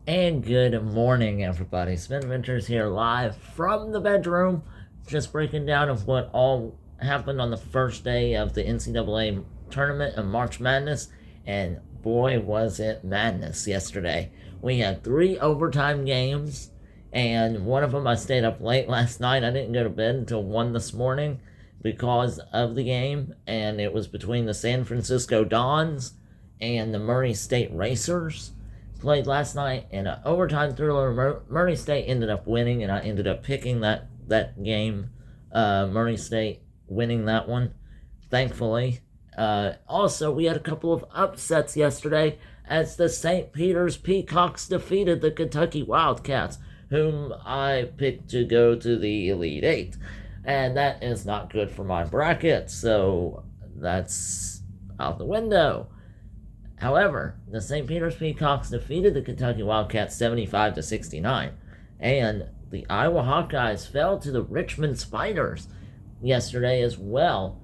And good morning, everybody. Spenventures here live from the bedroom, just breaking down of what all happened on the first day of the NCAA tournament and March Madness. And boy, was it madness yesterday. We had 3 overtime games, and one of them I stayed up late last night. I didn't go to bed until 1 this morning because of the game, and it was between the San Francisco Dons and the Murray State Racers. Played last night in an overtime thriller. Murray State ended up winning, and I ended up picking that game. Murray State winning that one, thankfully. Also, we had a couple of upsets yesterday as the St. Peter's Peacocks defeated the Kentucky Wildcats, whom I picked to go to the Elite Eight. And that is not good for my bracket, so that's out the window. However, the St. Peter's Peacocks defeated the Kentucky Wildcats 75-69, and the Iowa Hawkeyes fell to the Richmond Spiders yesterday as well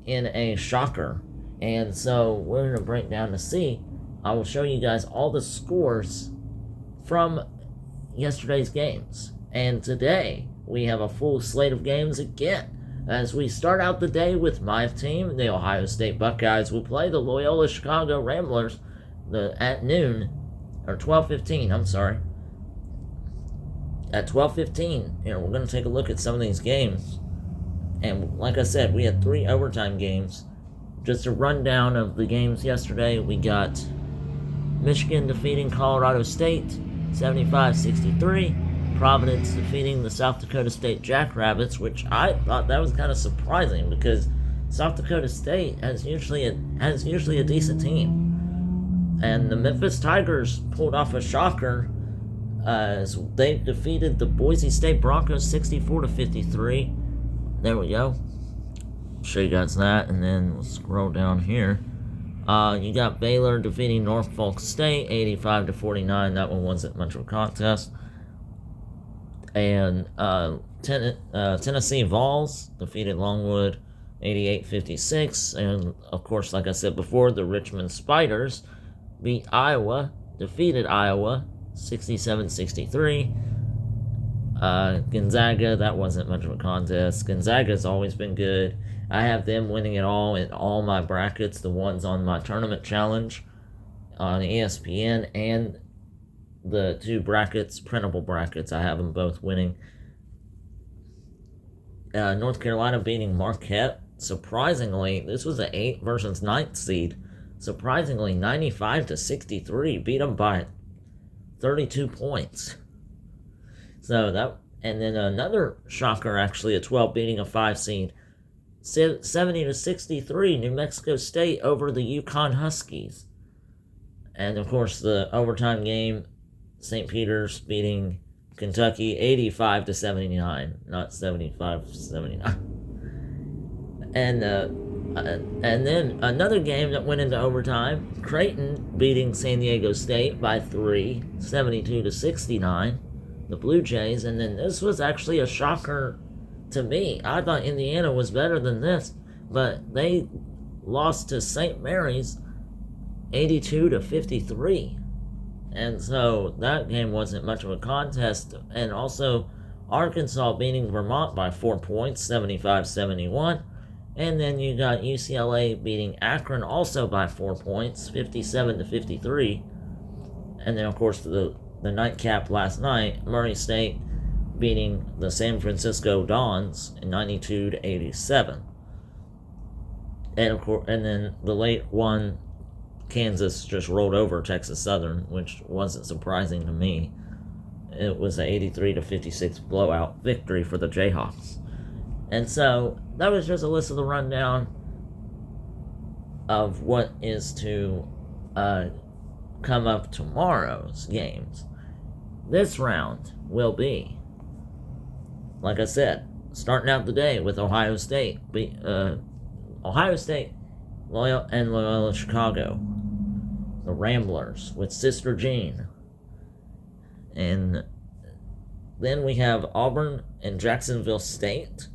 in a shocker. And so we're going to break down to see. I will show you guys all the scores from yesterday's games. And today we have a full slate of games again. As we start out the day with my team, the Ohio State Buckeyes will play the Loyola Chicago Ramblers at noon, or 12:15, I'm sorry. At 12:15, we're going to take a look at some of these games. And like I said, we had 3 overtime games. Just a rundown of the games yesterday. We got Michigan defeating Colorado State 75-63. Providence defeating the South Dakota State Jackrabbits, which I thought that was kind of surprising because South Dakota State has usually a decent team. And the Memphis Tigers pulled off a shocker as they defeated the Boise State Broncos 64-53. There we go. Show you guys that, and then we'll scroll down here. You got Baylor defeating Norfolk State 85-49. That one wasn't much of a contest. And Tennessee Vols defeated Longwood 88-56. And, of course, like I said before, the Richmond Spiders defeated Iowa 67-63. Gonzaga, that wasn't much of a contest. Gonzaga's always been good. I have them winning it all in all my brackets, the ones on my tournament challenge on ESPN, and the 2 brackets, printable brackets, I have them both winning. North Carolina beating Marquette. Surprisingly, this was an 8 versus 9th seed. Surprisingly, 95-63. Beat them by 32 points. So that, and then another shocker, actually, a 12 beating a 5 seed. 70-63, New Mexico State over the Yukon Huskies. And, of course, the overtime game, St. Peter's beating Kentucky 85-79, not 75-79. And then another game that went into overtime, Creighton beating San Diego State by 3, 72-69, the Blue Jays. And then this was actually a shocker to me. I thought Indiana was better than this, but they lost to St. Mary's 82-53. And so that game wasn't much of a contest. And also Arkansas beating Vermont by 4 points, 75-71. And then you got UCLA beating Akron also by 4 points, 57-53. And then, of course, the nightcap last night, Murray State beating the San Francisco Dons in 92-87. And, of course, and then the late one, Kansas just rolled over Texas Southern, which wasn't surprising to me. It was an 83-56 blowout victory for the Jayhawks. And so that was just a list of the rundown of what is to come up tomorrow's games. This round will be, like I said, starting out the day with Ohio State, Loyola Chicago, the Ramblers with Sister Jean. And then we have Auburn and Jacksonville State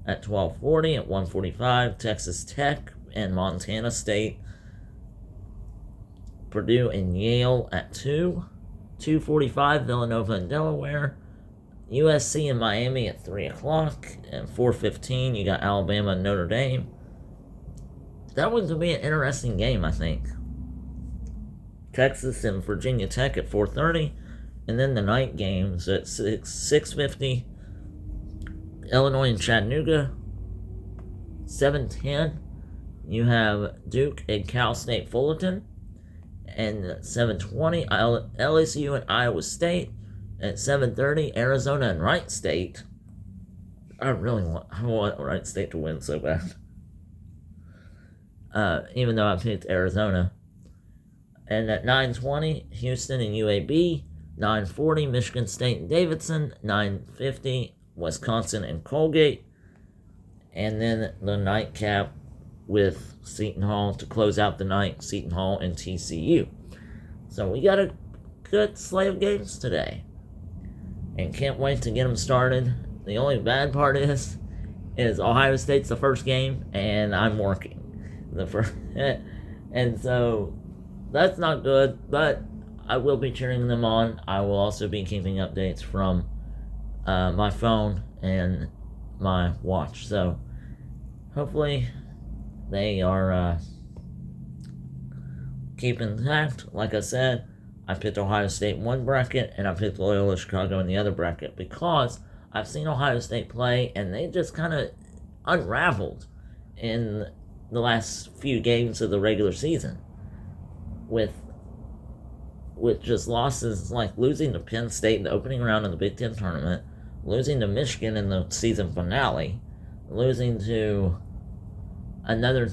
at 12:40. At 1:45, Texas Tech and Montana State. Purdue and Yale at 2. 2:45, Villanova and Delaware. USC and Miami at 3 o'clock. And 4:15, you got Alabama and Notre Dame. That one's going to be an interesting game, I think. Texas and Virginia Tech at 4:30. And then the night games at 6:50. Illinois and Chattanooga. 7:10. You have Duke and Cal State Fullerton. And at 7:20, LSU and Iowa State. At 7:30, Arizona and Wright State. I want Wright State to win so bad. Even though I picked Arizona. And at 9:20, Houston and UAB. 9:40, Michigan State and Davidson. 9:50, Wisconsin and Colgate. And then the nightcap with Seton Hall to close out the night, Seton Hall and TCU. So we got a good slate of games today. And can't wait to get them started. The only bad part is Ohio State's the first game, and I'm working. And so that's not good, but I will be cheering them on. I will also be keeping updates from my phone and my watch. So hopefully they are keeping intact. Like I said, I picked Ohio State in one bracket, and I picked Loyola Chicago in the other bracket because I've seen Ohio State play, and they just kind of unraveled in the last few games of the regular season with just losses like losing to Penn State in the opening round of the Big Ten tournament, losing to Michigan in the season finale, losing to another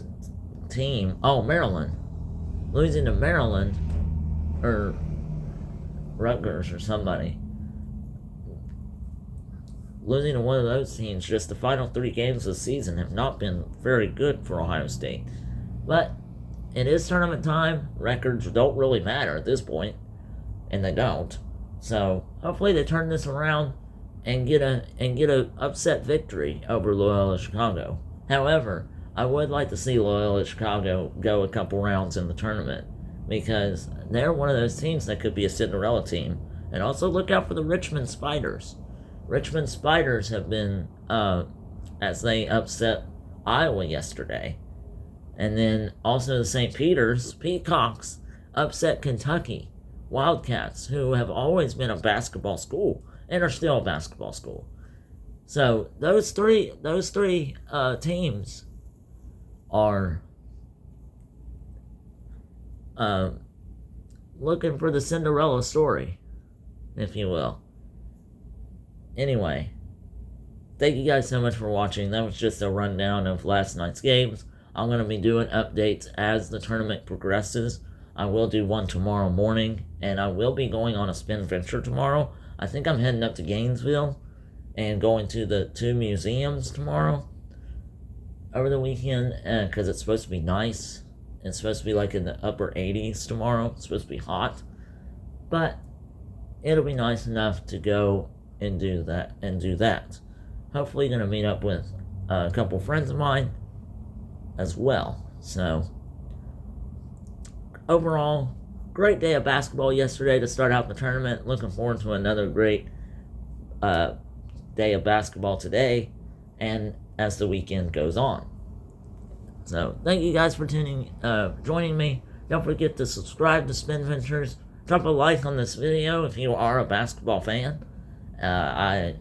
team, Maryland, losing to Maryland, or Rutgers or somebody. Losing to one of those teams, just the final 3 games of the season have not been very good for Ohio State. But it is tournament time. Records don't really matter at this point, and they don't. So hopefully they turn this around and get a upset victory over Loyola Chicago. However, I would like to see Loyola Chicago go a couple rounds in the tournament, because they're one of those teams that could be a Cinderella team. And also look out for the Richmond Spiders. Richmond Spiders have been, as they upset Iowa yesterday. And then also the St. Peter's Peacocks upset Kentucky Wildcats, who have always been a basketball school and are still a basketball school. So those three teams are looking for the Cinderella story, if you will. Anyway, thank you guys so much for watching. That was just a rundown of last night's games. I'm going to be doing updates as the tournament progresses. I will do one tomorrow morning, and I will be going on a spin venture tomorrow. I think I'm heading up to Gainesville and going to the 2 museums tomorrow over the weekend, because it's supposed to be nice. It's supposed to be like in the upper 80s tomorrow. It's supposed to be hot, but it'll be nice enough to go and do that. Hopefully going to meet up with a couple friends of mine as well. So overall, great day of basketball yesterday to start out the tournament. Looking forward to another great day of basketball today and as the weekend goes on. So thank you guys for joining me. Don't forget to subscribe to Spenventures. Drop a like on this video if you are a basketball fan. I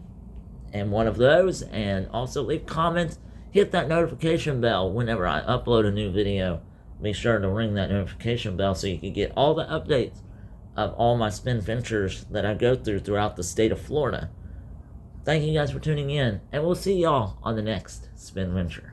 am one of those. And also leave comments. Hit that notification bell whenever I upload a new video. Be sure to ring that notification bell so you can get all the updates of all my spin ventures that I go throughout the state of Florida. Thank you guys for tuning in, and we'll see y'all on the next spin venture.